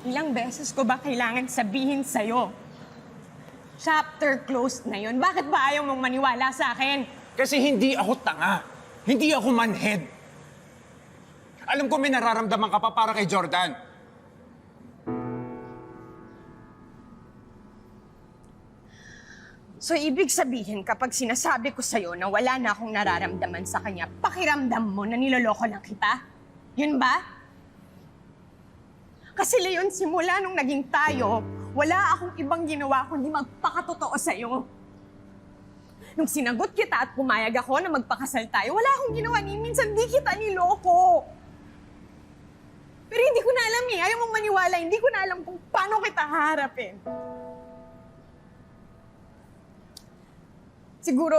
Ilang beses ko ba kailangan sabihin sa'yo? Chapter closed na yun. Bakit ba ayaw mong maniwala sa akin? Kasi hindi ako tanga. Hindi ako manhead. Alam ko may nararamdaman ka pa para kay Jordan. So, ibig sabihin, kapag sinasabi ko sa'yo na wala na akong nararamdaman sa kanya, pakiramdam mo na niloloko lang kita? Yun ba? Kasi Leon, simula nung naging tayo, wala akong ibang ginawa kundi magpakatotoo sa'yo. Nung sinagot kita at pumayag ako na magpakasal tayo, wala akong ginawa ni minsan di kita niloko. Pero hindi ko na alam eh. Ayaw mong maniwala. Hindi ko na alam kung paano kita haharapin. Siguro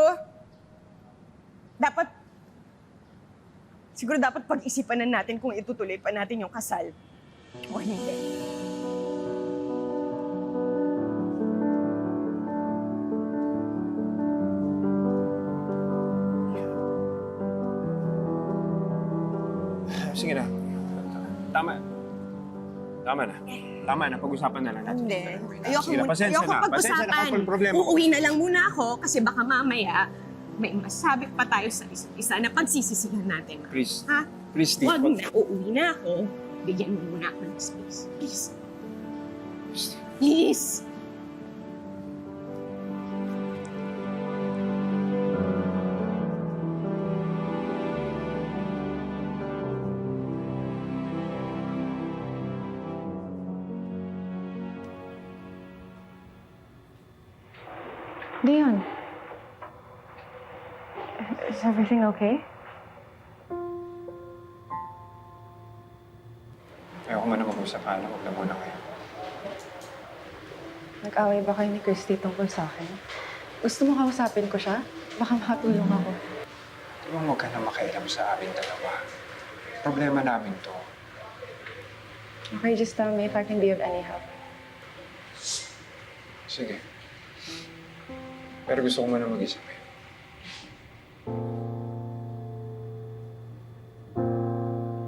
dapat pag-isipan na natin kung itutuloy pa natin yung kasal o hindi. Sige na. Tama. Tama na. Tama na. Pag-usapan na lang natin. Hindi. Sige na, pasensya na. Pasensya na kapag problema. Uuwi na lang muna ako kasi baka mamaya may masabi pa tayo sa isa't isa na pagsisisihan natin. Please. Ha? Please, Steve. Huwag na. Uuwi na ako. Bigyan mo muna ako ng space. Please. Please. Leon, is everything okay? Ayoko muna mag-usap. Huwag na muna kayo. Nag-away ba kayo ni Christy tungkol sa akin? Gusto mo kausapin ko siya? Baka makatulong ako. Di ba huwag ka na makialam sa aming dalawa? Problema namin to. Okay, just tell me if I can be of any help. Sige. Pero gusto ko muna mag-isip eh.